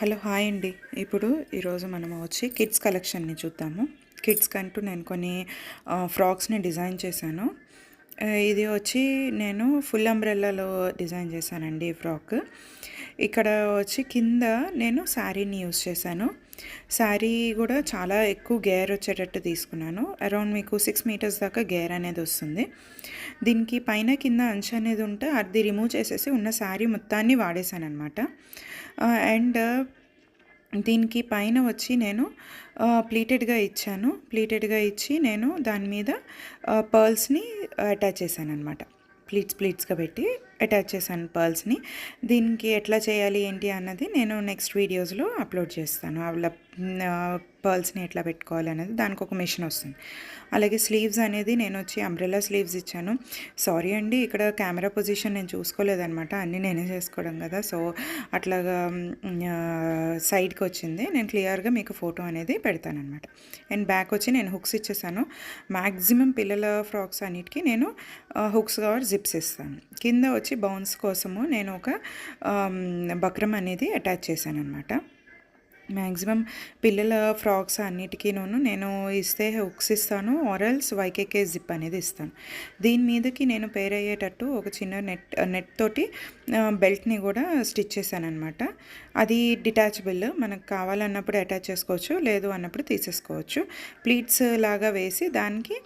Hello hi అండి. ఈరోజు మనం వచ్చి కిడ్స్ కలెక్షన్ని చూద్దాము. కిడ్స్ కంటూ నేను కొన్ని ఫ్రాక్స్ని డిజైన్ చేశాను. ఇది వచ్చి నేను ఫుల్ అంబ్రెల్లాలో డిజైన్ చేశానండి ఈ ఫ్రాక్. ఇక్కడ వచ్చి కింద నేను శారీని యూస్ చేశాను. శారీ కూడా చాలా ఎక్కువ గేర్ వచ్చేటట్టు తీసుకున్నాను. అరౌండ్ మీకు 6 మీటర్స్ దాకా గేర్ అనేది వస్తుంది. దీనికి పైన కింద అంచు అనేది ఉంటే అది రిమూవ్ చేసేసి ఉన్న శారీ మొత్తాన్ని వాడేశాను అనమాట. అండ్ దీనికి పైన వచ్చి నేను ప్లీటెడ్గా ఇచ్చాను. ప్లీటెడ్గా ఇచ్చి నేను దాని మీద పర్ల్స్ని అటాచ్ చేశాను అనమాట. ప్లీట్స్గా పెట్టి అటాచ్ చేశాను పర్ల్స్ని. దీనికి ఎట్లా చేయాలి ఏంటి అన్నది నేను నెక్స్ట్ వీడియోస్లో అప్లోడ్ చేస్తాను. అలా పర్ల్స్ని ఎట్లా పెట్టుకోవాలి అనేది దానికి ఒక మిషన్ వస్తుంది. అలాగే స్లీవ్స్ అనేది నేను వచ్చి అంబ్రెల్లా స్లీవ్స్ ఇచ్చాను. సారీ అండి, ఇక్కడ కెమెరా పొజిషన్ నేను చూసుకోలేదనమాట. అన్నీ నేనే చేసుకోవడం కదా, సో అట్లాగా సైడ్కి వచ్చింది. నేను క్లియర్గా మీకు ఫోటో అనేది పెడతానమాట. అండ్ బ్యాక్ వచ్చి నేను హుక్స్ ఇచ్చేసాను. మ్యాక్సిమం పిల్లల ఫ్రాక్స్ అన్నిటికీ నేను హుక్స్ కవర్ జిప్స్ ఇస్తాను. కింద వచ్చి బౌన్స్ కోసము నేను ఒక బక్రం అనేది అటాచ్ చేశాను అనమాట. మ్యాక్సిమం పిల్లల ఫ్రాక్స్ అన్నిటికీను నేను ఇస్తే హుక్స్ ఇస్తాను, ఆరల్స్ వైకేకే జిప్ అనేది ఇస్తాను. దీని మీదకి నేను పేర్ అయ్యేటట్టు ఒక చిన్న నెట్ తోటి బెల్ట్ని కూడా స్టిచ్ చేశాను అనమాట. అది డిటాచబుల్, మనకు కావాలన్నప్పుడు అటాచ్ చేసుకోవచ్చు, లేదు అన్నప్పుడు తీసేసుకోవచ్చు. ప్లీట్స్ లాగా వేసి దానికి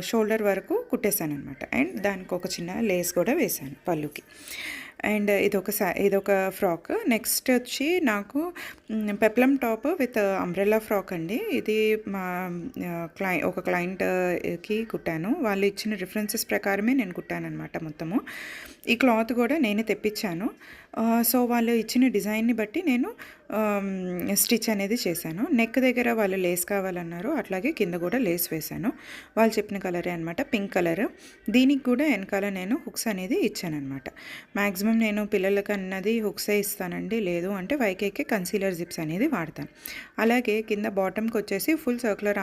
షోల్డర్ వరకు కుట్టేశాను అనమాట. అండ్ దానికి ఒక చిన్న లేస్ కూడా వేశాను పళ్ళుకి. అండ్ ఇదొక ఫ్రాక్. నెక్స్ట్ వచ్చి నాకు peplum top with umbrella frock అండి. ఇది మా ఒక క్లయింట్కి కుట్టాను. వాళ్ళు ఇచ్చిన రిఫరెన్సెస్ ప్రకారమే నేను కుట్టాను అనమాట మొత్తము. ఈ క్లాత్ కూడా నేనే తెప్పించాను. సో వాళ్ళు ఇచ్చిన డిజైన్ని బట్టి నేను స్టిచ్ అనేది చేశాను. నెక్ దగ్గర వాళ్ళు లేస్ కావాలన్నారు, అట్లాగే కింద కూడా లేస్ వేశాను. వాళ్ళు చెప్పిన కలరే అనమాట, పింక్ కలర్. దీనికి కూడా వెనకాల నేను హుక్స్ అనేది ఇచ్చానమాట. మ్యాక్సిమం నేను పిల్లలకి అన్నది హుక్సే ఇస్తానండి, లేదు అంటే వైకేకే కన్సీలర్ జిప్స్ అనేది వాడతాను. అలాగే కింద బాటమ్కి వచ్చేసి ఫుల్ సర్క్యులర్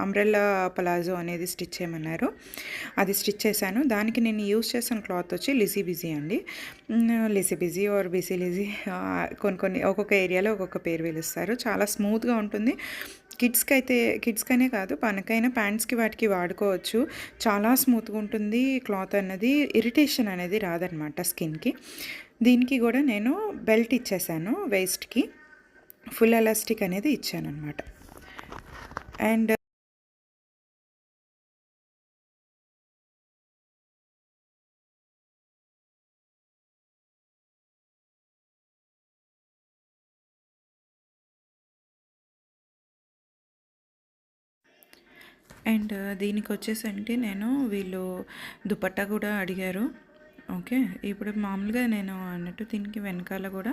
అంబ్రెల్లా పలాజో అనేది స్టిచ్ చేయమన్నారు, అది స్టిచ్ చేశాను. దానికి నేను యూస్ చేసిన క్లాత్ వచ్చి లిజీ బిజీ అండి. లిజీ బిజీ ఆర్ బిజీ లిజీ, కొన్ని ఒక్కొక్క ఏరియాలో ఒక్కొక్క పేరు పిలుస్తారు. చాలా స్మూత్గా ఉంటుంది. కిడ్స్కనే కాదు, మనకైనా ప్యాంట్స్కి వాటికి వాడుకోవచ్చు. చాలా స్మూత్గా ఉంటుంది క్లాత్ అన్నది, ఇరిటేషన్ అనేది రాదనమాట స్కిన్కి. దీనికి కూడా నేను బెల్ట్ ఇచ్చేసాను, వేస్ట్కి ఫుల్ ఎలాస్టిక్ అనేది ఇచ్చాను అనమాట. అండ్ దీనికి వచ్చేసంటే వీళ్ళు దుపట్టా కూడా అడిగారు. ఓకే, ఇప్పుడు మామూలుగా నేను అన్నట్టు దీనికి వెనకాల కూడా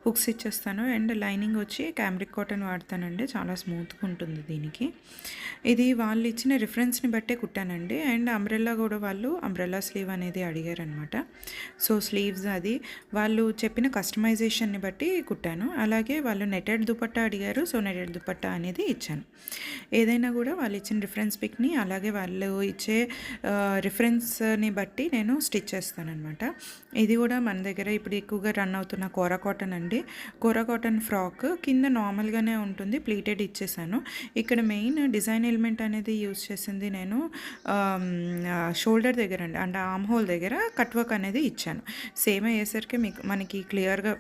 హుక్స్ ఇచ్చేస్తాను. అండ్ లైనింగ్ వచ్చి క్యామ్రిక్ కాటన్ వాడతానండి, చాలా స్మూత్గా ఉంటుంది దీనికి. ఇది వాళ్ళు ఇచ్చిన రిఫరెన్స్ని బట్టే కుట్టానండి. అండ్ అంబ్రెల్లా కూడా వాళ్ళు అంబ్రెల్లా స్లీవ్ అనేది అడిగారనమాట. సో స్లీవ్స్ అది వాళ్ళు చెప్పిన కస్టమైజేషన్ని బట్టి కుట్టాను. అలాగే వాళ్ళు నెటెడ్ దుపట్టా అడిగారు, సో నెటెడ్ దుపట్టా అనేది ఇచ్చాను. ఏదైనా కూడా వాళ్ళు ఇచ్చిన రిఫరెన్స్ పిక్ని అలాగే వాళ్ళు ఇచ్చే రిఫరెన్స్ని బట్టి నేను స్టిచ్ చేస్తాను అనమాట. ఇది కూడా మన దగ్గర ఇప్పుడు ఎక్కువగా రన్ అవుతున్న కోరా కాటన్ అండి. కోరా కాటన్ ఫ్రాక్ కింద నార్మల్గానే ఉంటుంది, ప్లీటెడ్ ఇచ్చేసాను. ఇక్కడ మెయిన్ డిజైన్ ఎలిమెంట్ అనేది యూజ్ చేసింది నేను షోల్డర్ దగ్గర అండి, అంటే ఆర్మ్ హోల్ దగ్గర కట్ వర్క్ అనేది ఇచ్చాను. సేమ్ అయ్యేసరికి మనకి క్లియర్గా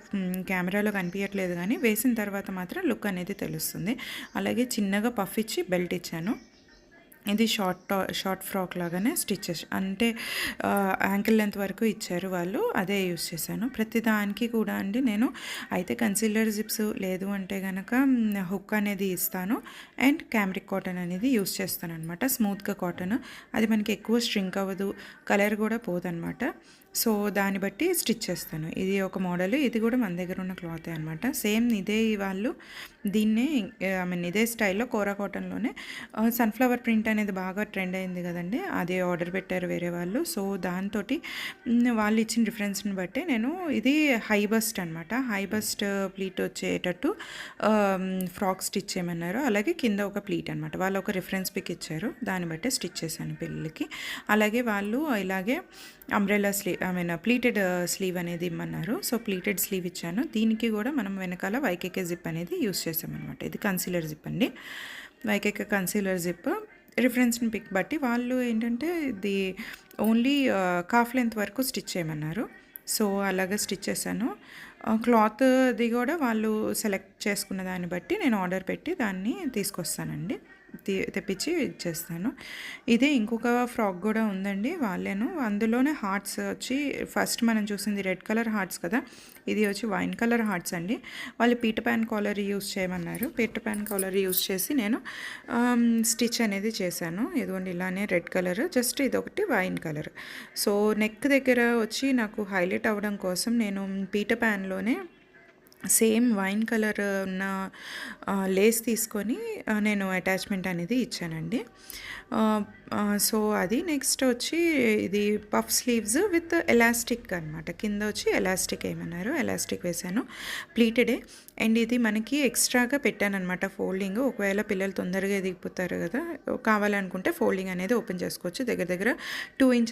కెమెరాలో కనిపించట్లేదు, కానీ వేసిన తర్వాత మాత్రం లుక్ అనేది తెలుస్తుంది. అలాగే చిన్నగా పఫ్ ఇచ్చి బెల్ట్ ఇచ్చాను. ఇది షార్ట్ ఫ్రాక్ లాగానే స్టిచెస్, అంటే యాంకిల్ లెంత్ వరకు ఇచ్చారు వాళ్ళు, అదే యూస్ చేశాను. ప్రతి దానికి కూడా అండి నేను అయితే కన్సీలర్ జిప్స్, లేదు అంటే కనుక హుక్ అనేది ఇస్తాను. అండ్ క్యామ్రిక్ కాటన్ అనేది యూస్ చేస్తాను అనమాట. స్మూత్గా కాటన్, అది మనకి ఎక్కువ స్ట్రింక్ అవ్వదు, కలర్ కూడా పోదనమాట. సో దాన్ని బట్టి స్టిచ్ చేస్తాను. ఇది ఒక మోడల్, ఇది కూడా మన దగ్గర ఉన్న క్లాతే అనమాట. సేమ్ ఇదే వాళ్ళు దీన్నే ఇదే స్టైల్లో కోరా కాటన్లోనే సన్ఫ్లవర్ ప్రింట్ అనేది బాగా ట్రెండ్ అయింది కదండి, అదే ఆర్డర్ పెట్టారు వేరే వాళ్ళు. సో దాంతో వాళ్ళు ఇచ్చిన రిఫరెన్స్ని బట్టి నేను ఇది హై బస్ట్ అనమాట, హై బస్ట్ ప్లీట్ వచ్చేటట్టు ఫ్రాక్ స్టిచ్ చేయమన్నారు. అలాగే కింద ఒక ప్లీట్ అనమాట, వాళ్ళు ఒక రిఫరెన్స్ పిక్ ఇచ్చారు, దాన్ని బట్టి స్టిచ్ చేశాను పిల్లలకి. అలాగే వాళ్ళు ఇలాగే అంబ్రెల్లా స్లీవ్ ప్లీటెడ్ స్లీవ్ అనేది ఇమ్మన్నారు. సో ప్లీటెడ్ స్లీవ్ ఇచ్చాను. దీనికి కూడా మనం వెనకాల వైకేకే జిప్ అనేది యూస్ చేసామన్నమాట. ఇది కన్సీలర్ జిప్ అండి. వైకేకే కన్సీలర్ జిప్ రిఫరెన్స్ని పిక్ బట్టి వాళ్ళు ఏంటంటే ఇది ఓన్లీ కాఫ్ లెంత్ వరకు స్టిచ్ చేయమన్నారు. సో అలాగా స్టిచ్ చేశాను. క్లాత్ది కూడా వాళ్ళు సెలెక్ట్ చేసుకున్న దాన్ని బట్టి నేను ఆర్డర్ పెట్టి దాన్ని తీసుకొస్తానండి. తెప్పించి ఇచ్చేస్తాను. ఇదే ఇంకొక ఫ్రాక్ కూడా ఉందండి వాళ్ళేను. అందులోనే హార్ట్స్ వచ్చి ఫస్ట్ మనం చూసింది రెడ్ కలర్ హార్ట్స్ కదా, ఇది వచ్చి వైన్ కలర్ హార్ట్స్ అండి. వాళ్ళు పీటర్ ప్యాన్ కాలర్ యూస్ చేయమన్నారు. పీటర్ ప్యాన్ కాలర్ యూస్ చేసి నేను స్టిచ్ అనేది చేశాను. ఇదిగోండి ఇలానే రెడ్ కలర్, జస్ట్ ఇదొకటి వైన్ కలర్. సో నెక్ దగ్గర వచ్చి నాకు హైలైట్ అవ్వడం కోసం నేను పీటర్ ప్యాన్లోనే సేమ్ వైన్ కలర్ ఉన్న లేస్ తీసుకొని నేను అటాచ్మెంట్ అనేది ఇచ్చానండి. సో అది నెక్స్ట్ వచ్చి ఇది పఫ్ స్లీవ్స్ విత్ ఎలాస్టిక్ అనమాట. కింద వచ్చి ఎలాస్టిక్ ఏమన్నారు, ఎలాస్టిక్ వేసాను. ప్లీటెడే. అండ్ ఇది మనకి ఎక్స్ట్రాగా పెట్టాను అనమాట ఫోల్డింగ్. ఒకవేళ పిల్లలు తొందరగా ఎదిగిపోతారు కదా, కావాలనుకుంటే ఫోల్డింగ్ అనేది ఓపెన్ చేసుకోవచ్చు. దగ్గర దగ్గర 2 ఇంచెస్